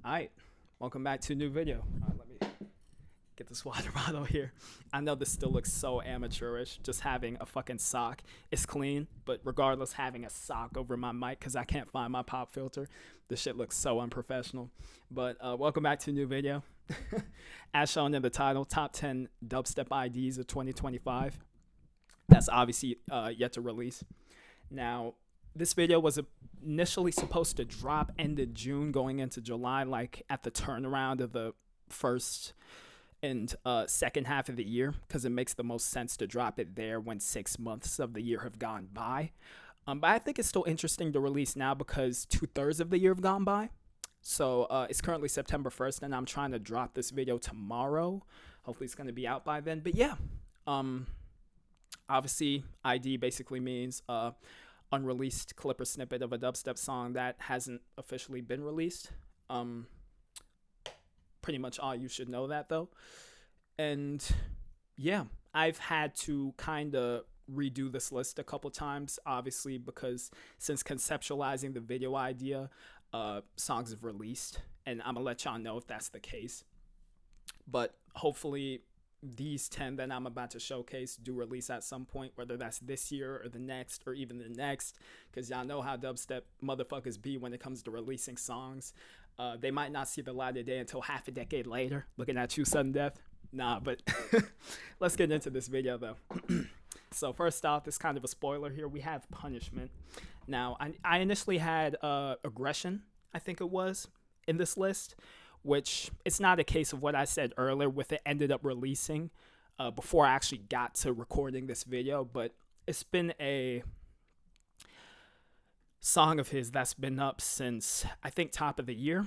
Alright, welcome back to a new video. Let me get this water bottle here. I know this still looks so amateurish, just having a fucking sock. It's clean, but regardless, having a sock over my mic because I can't find my pop filter. This shit looks so unprofessional. But welcome back to a new video. As shown in the title, Top 10 Dubstep Ids of 2025. That's obviously yet to release. Now, this video was initially supposed to drop end of June going into July, like at the turnaround of the first and second half of the year, because it makes the most sense to drop it there when 6 months of the year have gone by. But I think it's still interesting to release now because 2/3 of the year have gone by. So it's currently September 1st, and I'm trying to drop this video tomorrow. Hopefully it's going to be out by then. But yeah, obviously ID basically means unreleased clip or snippet of a dubstep song that hasn't officially been released. Pretty much all you should know that though. And yeah, I've had to kind of redo this list a couple times, obviously, because since conceptualizing the video idea, songs have released, and I'm gonna let y'all know if that's the case. But hopefully these 10 that I'm about to showcase do release at some point, whether that's this year or the next or even the next, because y'all know how dubstep motherfuckers be when it comes to releasing songs. They might not see the light of day until half a decade later. Looking at you, sudden death. Nah, but let's get into this video though. So first off, this kind of a spoiler here. We have Punishment. Now, I initially had Aggression, I think it was, in this list, which it's not a case of what I said earlier with it ended up releasing before I actually got to recording this video, but it's been a song of his that's been up since, I think, top of the year.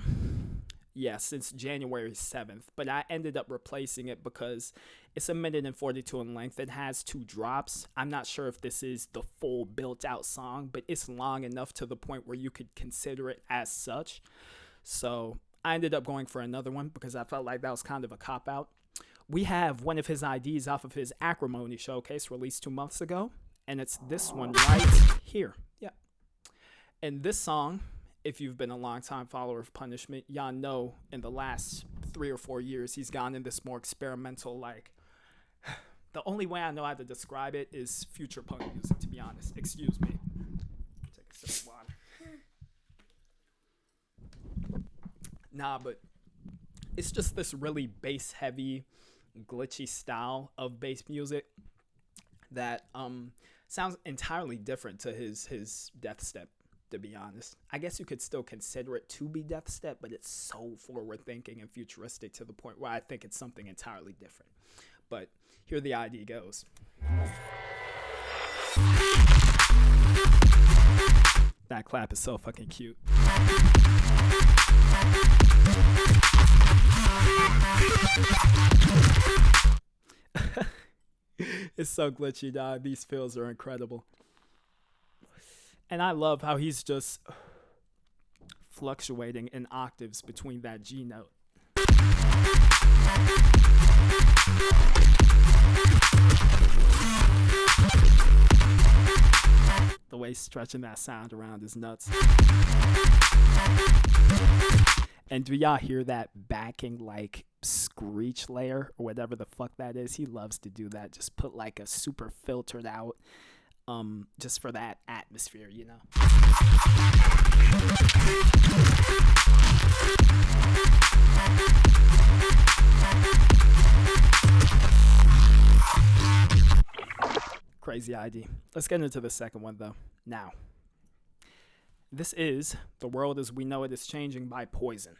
Yeah, since January 7th, but I ended up replacing it because it's 1 minute and 42 in length. It has 2 drops. I'm not sure if this is the full built out song, but it's long enough to the point where you could consider it as such. So I ended up going for another one because I felt like that was kind of a cop-out. We have one of his IDs off of his Acrimony showcase released 2 months ago, and it's this one right here. Yeah. And this song, if you've been a long-time follower of Punishment, y'all know in the last 3 or 4 years, he's gone in this more experimental, like, the only way I know how to describe it is future punk music, to be honest. Excuse me. Take a sip of water. Nah, but it's just this really bass-heavy, glitchy style of bass music that sounds entirely different to his death step, to be honest. I guess you could still consider it to be death step, but it's so forward-thinking and futuristic to the point where I think it's something entirely different. But here the ID goes. That clap is so fucking cute. It's so glitchy, dog. These fills are incredible. And I love how he's just fluctuating in octaves between that G note. The way he's stretching that sound around is nuts. And do y'all hear that backing, like, screech layer or whatever the fuck that is? He loves to do that. Just put like a super filtered out, just for that atmosphere, you know? Crazy ID. Let's get into the second one though. Now, this is The World as We Know It Is Changing by Poison.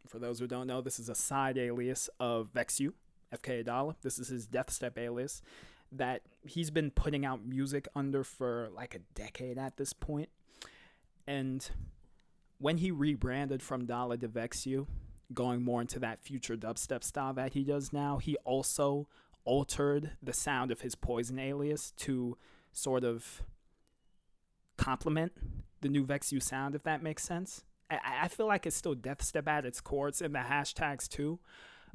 For those who don't know, this is a side alias of Vexu, FK Adala. This is his death step alias that he's been putting out music under for like a decade at this point. And when he rebranded from Dala to Vexu, going more into that future dubstep style that he does now, he also altered the sound of his Poison alias to sort of complement the new Vexu sound, if that makes sense. I feel like it's still death step at its core. It's in the hashtags too,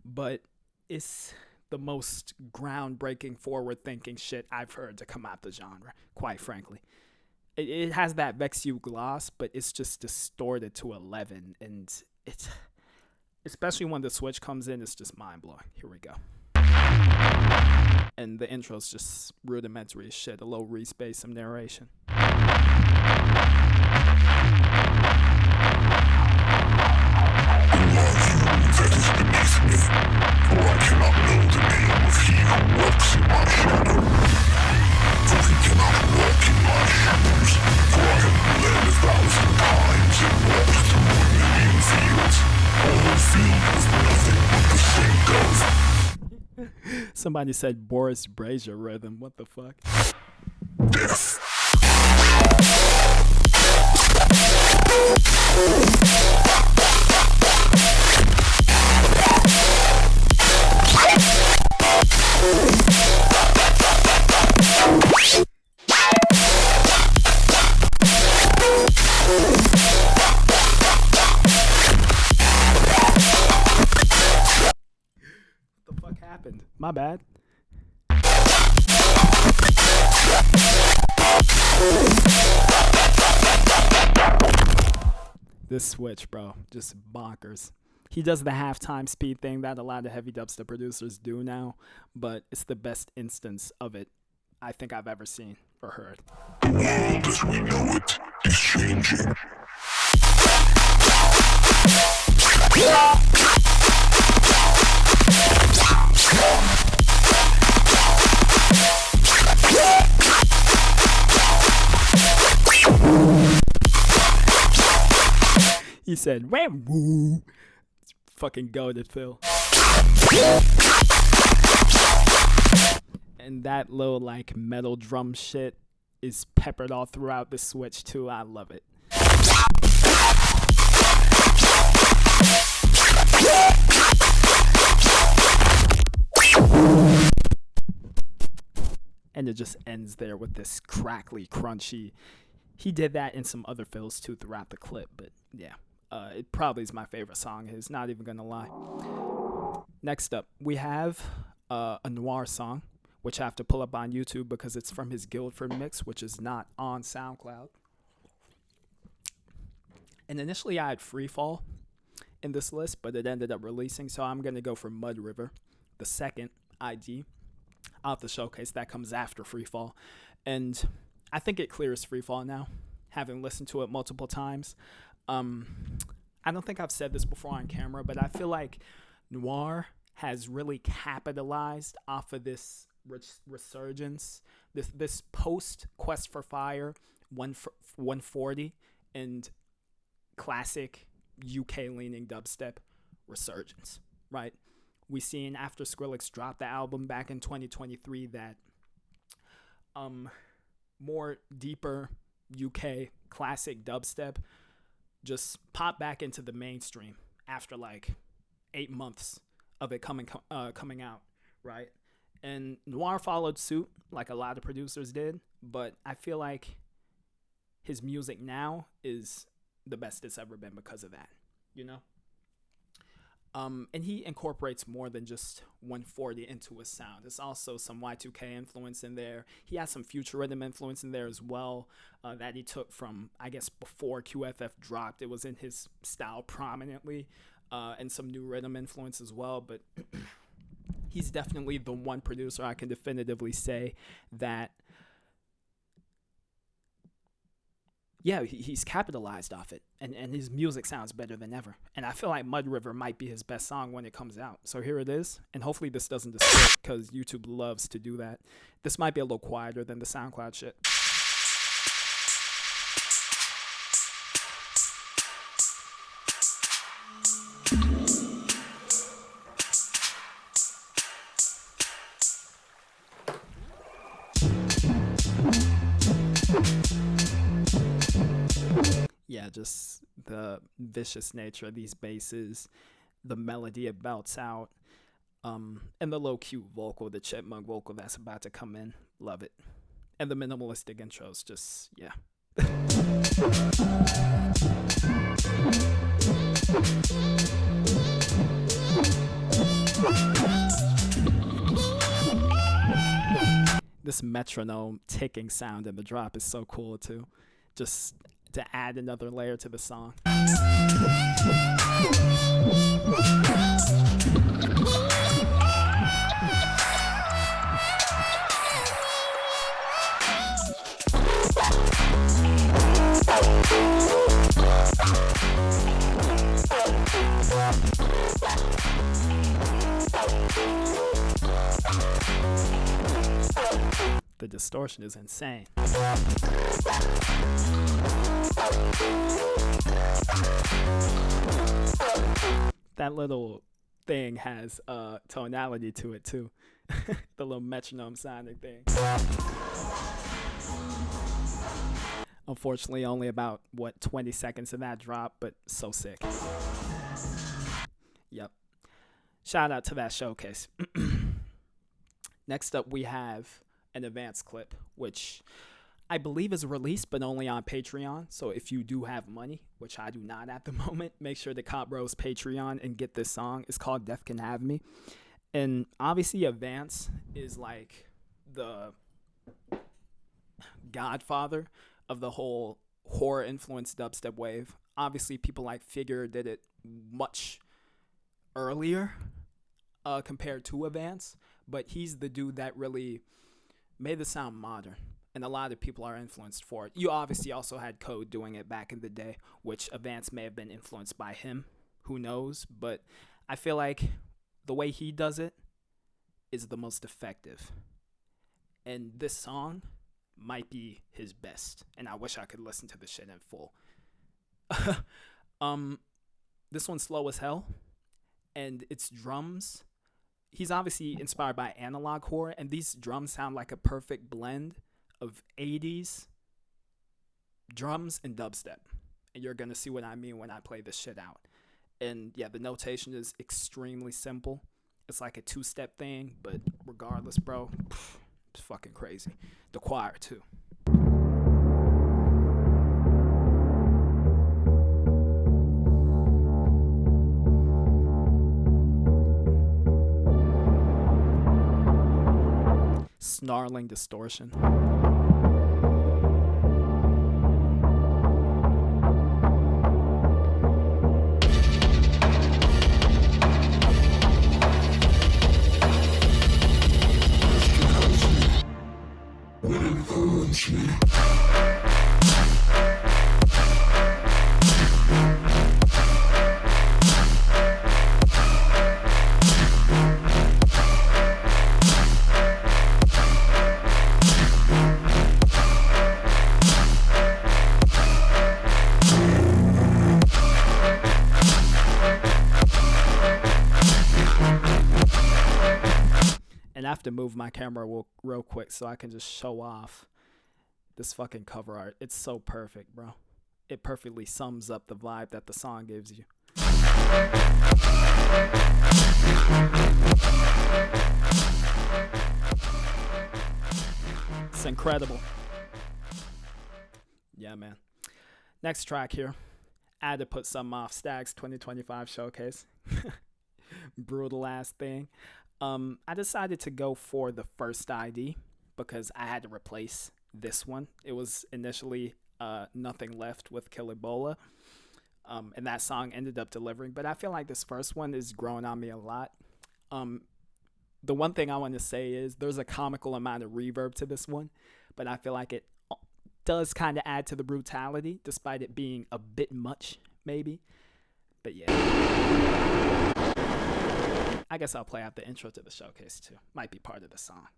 but it's the most groundbreaking, forward-thinking shit I've heard to come out the genre, quite frankly. It has that Vexu gloss, but it's just distorted to 11, and it's Especially when the switch comes in, it's just mind blowing. Here we go. And the intro's just rudimentary as shit. A little respace, some narration. Somebody said Boris Brazier rhythm. What the fuck? Happened. My bad. This switch, bro, just bonkers. He does the halftime speed thing that a lot of heavy dubstep producers do now, but it's the best instance of it I think I've ever seen or heard. The world as we know it is changing. He said, woo. Fucking goated, Phil. And that little like metal drum shit is peppered all throughout the switch too. I love it. And it just ends there with this crackly, crunchy. He did that in some other fills too throughout the clip, but yeah. It probably is my favorite song. It's not even gonna lie. Next up, we have a Noir song, which I have to pull up on YouTube because it's from his Guildford mix, which is not on SoundCloud. And initially I had Freefall in this list, but it ended up releasing, so I'm gonna go for Mud River, the second ID off the showcase that comes after Freefall. And I think it clears Freefall now, having listened to it multiple times. I don't think I've said this before on camera, but I feel like Noir has really capitalized off of this resurgence, this post Quest for Fire 140 and classic UK leaning dubstep resurgence, right? We seen after Skrillex dropped the album back in 2023 that more deeper UK classic dubstep just popped back into the mainstream after like 8 months of it coming out, right? And Noir followed suit like a lot of producers did, but I feel like his music now is the best it's ever been because of that, you know? And he incorporates more than just 140 into his sound. There's also some Y2K influence in there. He has some future rhythm influence in there as well that he took from, I guess, before QFF dropped. It was in his style prominently, and some new rhythm influence as well. But he's definitely the one producer I can definitively say that, yeah, he's capitalized off it, and his music sounds better than ever. And I feel like Mud River might be his best song when it comes out. So here it is, and hopefully this doesn't distort because YouTube loves to do that. This might be a little quieter than the SoundCloud shit. Yeah, just the vicious nature of these basses, the melody it belts out, and the low cute vocal, the chipmunk vocal that's about to come in. Love it. And the minimalistic intros, just, yeah. This metronome ticking sound in the drop is so cool too. Just to add another layer to the song. The distortion is insane. That little thing has tonality to it too. The little metronome sounding thing. Unfortunately, only about 20 seconds of that drop, but so sick. Yep. Shout out to that showcase. Next up, we have an advanced clip, which I believe is released, but only on Patreon. So if you do have money, which I do not at the moment, make sure to cop Bro's Patreon and get this song. It's called Death Can Have Me. And obviously, Advance is like the godfather of the whole horror-influenced dubstep wave. Obviously, people like Figure did it much earlier compared to Advance, but he's the dude that really made the sound modern, and a lot of people are influenced for it. You obviously also had Code doing it back in the day, which Advance may have been influenced by him. Who knows? But I feel like the way he does it is the most effective. And this song might be his best, and I wish I could listen to the shit in full. This one's slow as hell, and its drums, he's obviously inspired by analog horror, and these drums sound like a perfect blend of 80s drums and dubstep, and you're gonna see what I mean when I play this shit out. And yeah, the notation is extremely simple. It's like a two-step thing, but regardless, bro, it's fucking crazy. The choir too. Snarling distortion. When it hurts me. And I have to move my camera real quick so I can just show off this fucking cover art. It's so perfect, bro. It perfectly sums up the vibe that the song gives you. It's incredible. Yeah, man. Next track here. I had to put some off Stag's 2025 showcase. Brutal ass thing. I decided to go for the first ID because I had to replace this one. It was initially Nothing Left with Kill Ebola, and that song ended up delivering. But I feel like this first one is growing on me a lot. The one thing I want to say is there's a comical amount of reverb to this one, but I feel like it does kind of add to the brutality, despite it being a bit much, maybe. But yeah. I guess I'll play out the intro to the showcase too. Might be part of the song.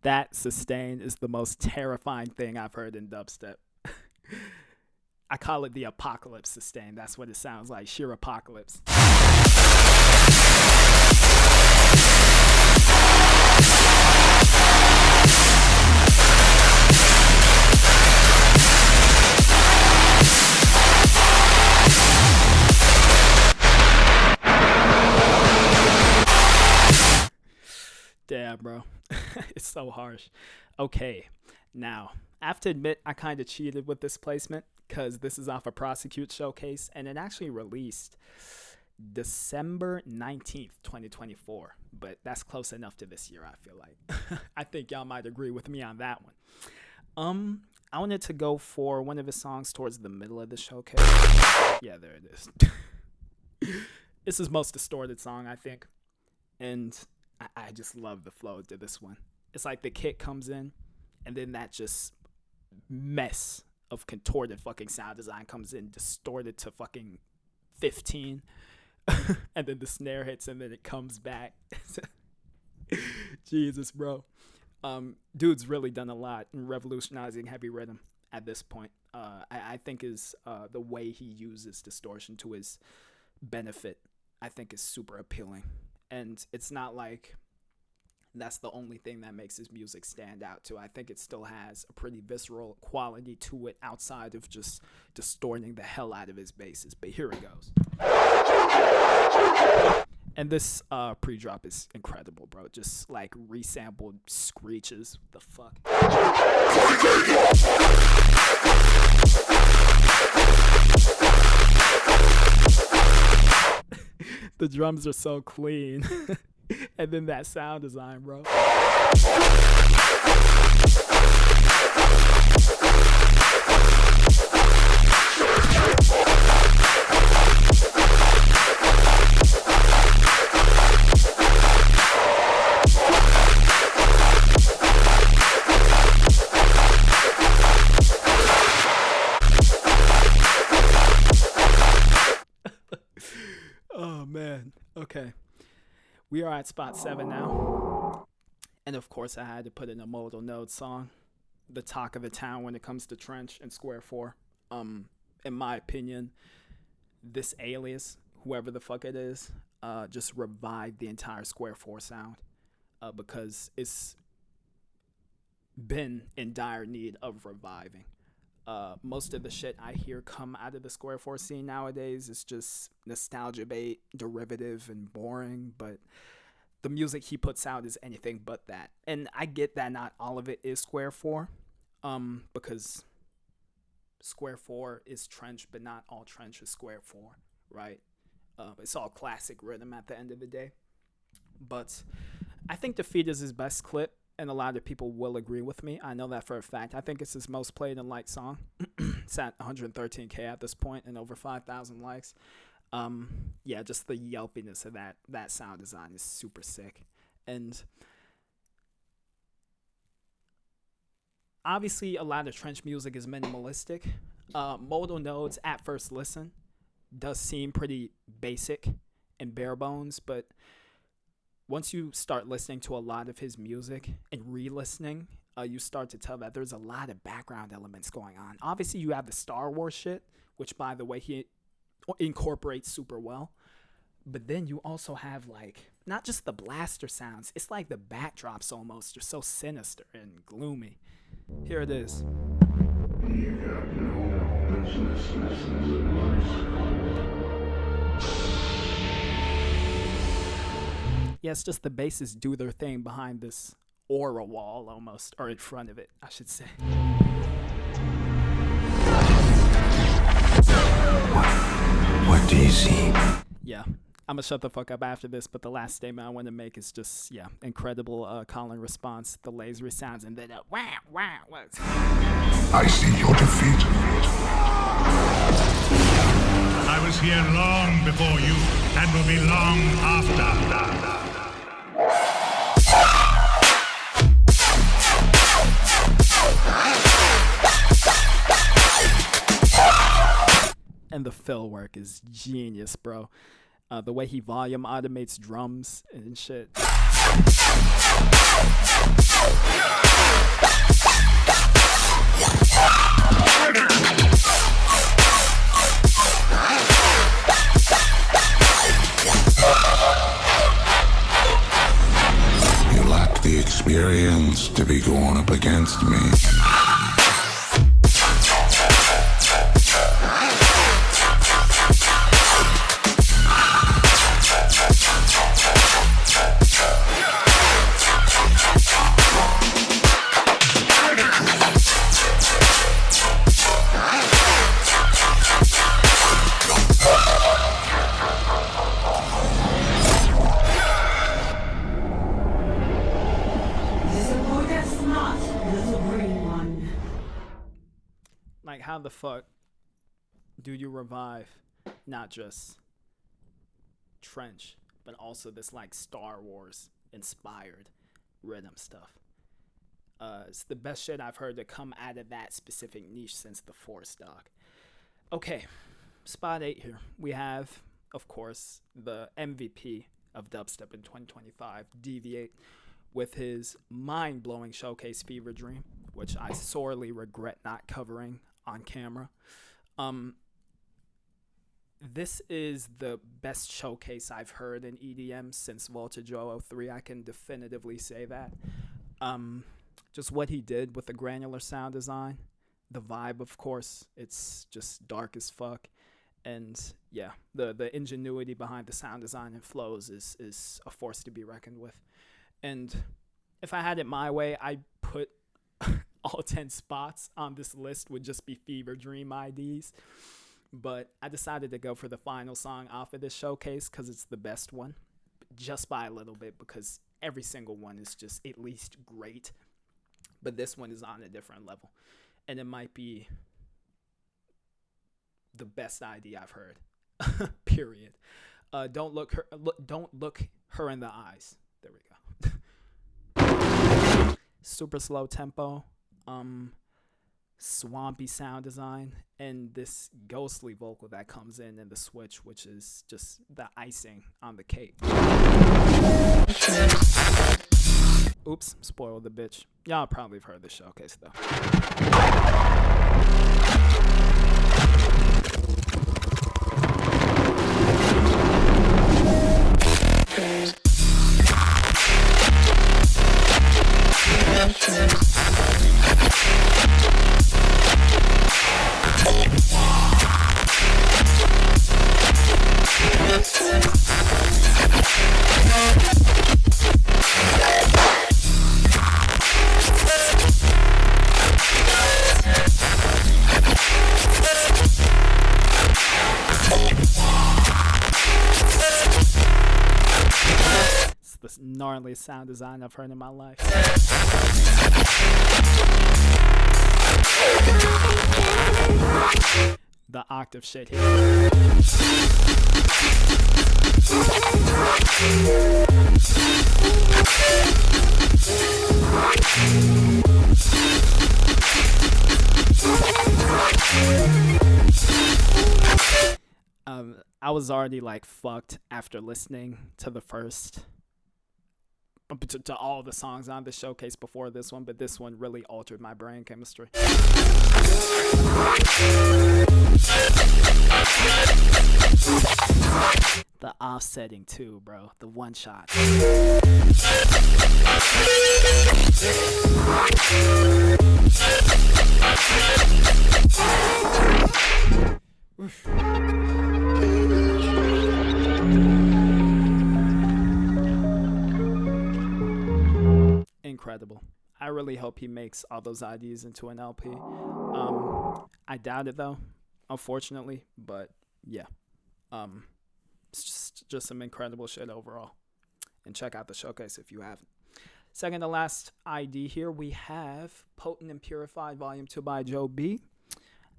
That sustain is the most terrifying thing I've heard in dubstep. I call it the apocalypse sustain. That's what it sounds like, sheer apocalypse. It's so harsh. Okay, now I have to admit I kind of cheated with this placement because this is off a Prosecute Showcase, and it actually released December 19th, 2024. But that's close enough to this year, I feel like. I think y'all might agree with me on that one. I wanted to go for one of his songs towards the middle of the showcase. Yeah, there it is. It's his most distorted song, I think. And I just love the flow to this one. It's like the kick comes in, and then that just mess of contorted fucking sound design comes in, distorted to fucking 15. And then the snare hits, and then it comes back. Jesus, bro. Dude's really done a lot in revolutionizing heavy rhythm at this point. I think is the way he uses distortion to his benefit, I think, is super appealing. And it's not like that's the only thing that makes his music stand out too. I think it still has a pretty visceral quality to it outside of just distorting the hell out of his basses. But here it goes. And this pre-drop is incredible, bro. Just like resampled screeches. The fuck? The drums are so clean. And then that sound design, bro. Oh, man. Okay. We are at spot 7 now. And of course, I had to put in a Modal Node song. The talk of the town when it comes to Trench and Square 4. In my opinion, this alias, whoever the fuck it is, just revived the entire Square 4 sound. Because it's been in dire need of reviving. Most of the shit I hear come out of the Square 4 scene nowadays is just nostalgia bait, derivative, and boring, but the music he puts out is anything but that. And I get that not all of it is Square 4, because Square 4 is Trench, but not all Trench is Square 4, right? It's all classic rhythm at the end of the day. But I think Defeat is his best clip. And a lot of people will agree with me. I know that for a fact. I think it's his most played and liked song. It's at 113K at this point and over 5,000 likes. Yeah, just the yelpiness of that sound design is super sick. And obviously, a lot of Trench music is minimalistic. Modal Nodes, at first listen, does seem pretty basic and bare bones, but once you start listening to a lot of his music and re-listening, you start to tell that there's a lot of background elements going on. Obviously, you have the Star Wars shit, which, by the way, he incorporates super well. But then you also have, like, not just the blaster sounds. It's like the backdrops almost are so sinister and gloomy. Here it is. Yeah, it's just the basses do their thing behind this aura wall almost, or in front of it, I should say. What do you see? Yeah, I'm gonna shut the fuck up after this, but the last statement I want to make is just, yeah, incredible call and response, the lasery sounds, and then wah, wah, wah. I see your defeat. I was here long before you, and will be long after. And the fill work is genius, bro. The way he volume automates drums and shit. You lack the experience to be going up against me. how the fuck do you revive not just Trench, but also this like Star Wars inspired rhythm stuff? It's the best shit I've heard to come out of that specific niche since the Force, dog. Okay, spot 8 here. We have, of course, the MVP of dubstep in 2025, Deviate, with his mind-blowing showcase Fever Dream, which I sorely regret not covering on camera. This is the best showcase I've heard in EDM since Voltage 003. I can definitively say that. Just what he did with the granular sound design, the vibe, of course, it's just dark as fuck. And yeah, the ingenuity behind the sound design and flows is a force to be reckoned with. And if I had it my way, I'd put all 10 spots on this list would just be Fever Dream IDs. But I decided to go for the final song off of this showcase because it's the best one, just by a little bit, because every single one is just at least great. But this one is on a different level. And it might be the best ID I've heard. Period. Don't look her in the eyes. There we go. Super slow tempo. Swampy sound design, and this ghostly vocal that comes in the switch, which is just the icing on the cake. Oops, spoiled the bitch. Y'all probably have heard this showcase though. It's the gnarliest sound design I've heard in my life. The octave shit here. I was already like fucked after listening to the first to all the songs on the showcase before this one, but this one really altered my brain chemistry. The offsetting too, bro. The one shot. Incredible. I really hope he makes all those IDs into an LP. I doubt it though, unfortunately, but yeah. It's just some incredible shit overall. And check out the showcase if you haven't. Second to last ID here, we have Potent and Purified Volume 2 by Joe B.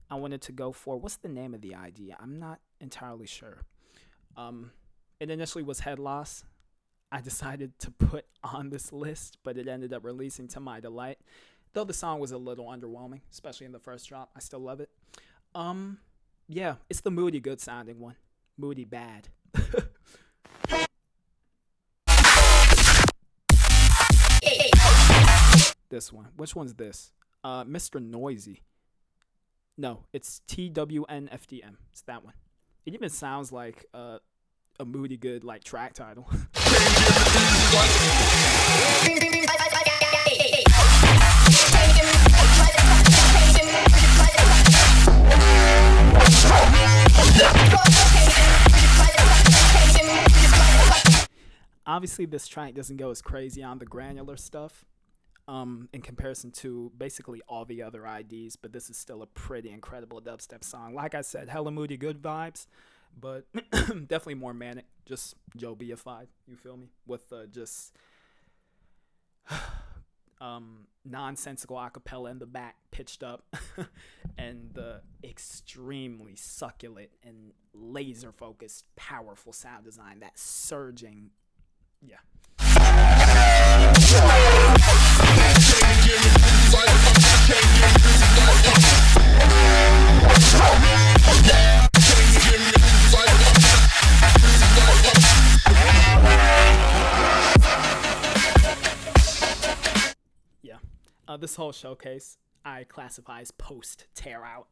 I wanted to go for, what's the name of the ID? I'm not entirely sure. It initially was Head Loss. I decided to put on this list, but it ended up releasing to my delight. Though the song was a little underwhelming, especially in the first drop, I still love it. Yeah, it's the moody good sounding one. Moody bad. This one. Which one's this? Mr. Noisy. No, it's TWNFDM. It's that one. It even sounds like a moody good like track title. Obviously, this track doesn't go as crazy on the granular stuff in comparison to basically all the other IDs, but this is still a pretty incredible dubstep song. Like I said, hella moody good vibes, but definitely more manic, just Joe B-ified, you feel me? With just nonsensical acapella in the back pitched up and the extremely succulent and laser focused powerful sound design, that surging, yeah. This whole showcase I classify as post tear out,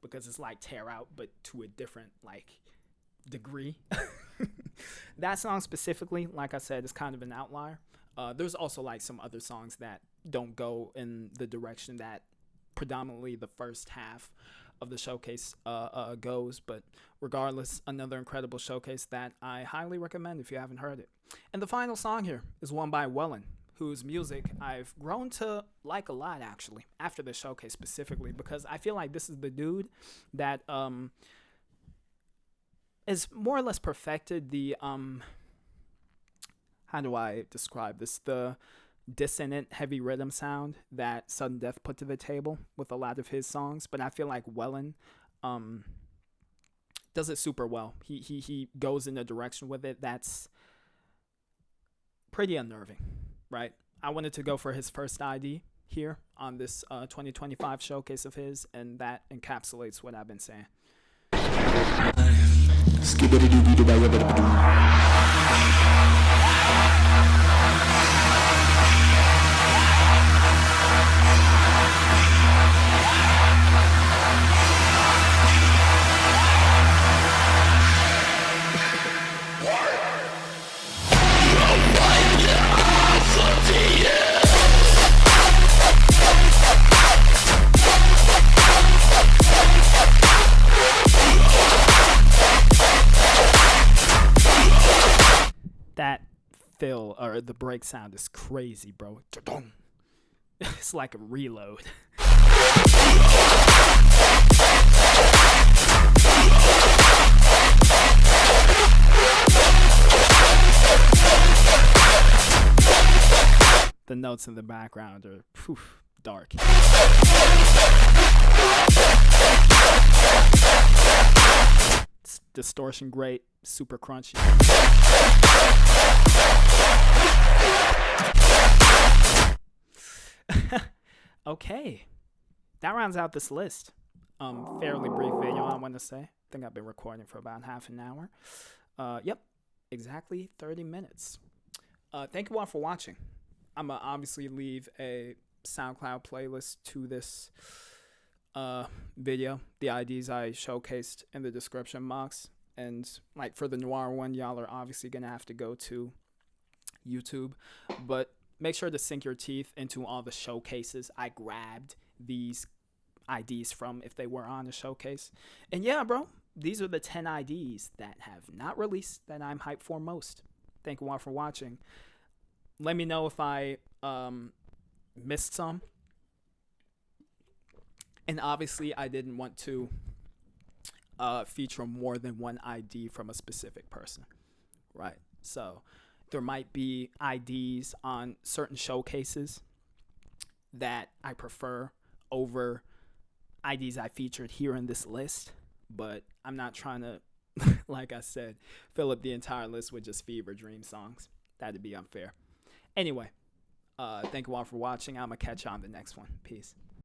because it's like tear out but to a different like degree. That song specifically, like I said, is kind of an outlier. There's also like some other songs that don't go in the direction that predominantly the first half of the showcase goes, but regardless, another incredible showcase that I highly recommend if you haven't heard it. And the final song here is one by Wellen, whose music I've grown to like a lot, actually, after the showcase specifically, because I feel like this is the dude that is more or less perfected the how do I describe this, the dissonant heavy rhythm sound that Sudden Death put to the table with a lot of his songs. But I feel like Wellen does it super well. He goes in a direction with it that's pretty unnerving, right? I wanted to go for his first ID here on this 2025 showcase of his, and that encapsulates what I've been saying. That fill or the break sound is crazy, bro. It's like a reload. The notes in the background are dark. It's distortion great, super crunchy. Okay, that rounds out this list. Fairly brief video, I want to say. I think I've been recording for about half an hour. Yep, exactly 30 minutes. Thank you all for watching. I'm gonna obviously leave a SoundCloud playlist to this video, the IDs I showcased in the description box. And like for the Noir one, y'all are obviously gonna have to go to YouTube, but make sure to sink your teeth into all the showcases I grabbed these IDs from if they were on a showcase. And yeah, bro, these are the 10 IDs that have not released that I'm hyped for most. Thank you all for watching. Let me know if I missed some. And obviously I didn't want to feature more than one ID from a specific person, right? So there might be IDs on certain showcases that I prefer over IDs I featured here in this list, but I'm not trying to, like I said, fill up the entire list with just Fever Dream songs. That'd be unfair. Anyway, thank you all for watching. I'm going to catch you on the next one. Peace.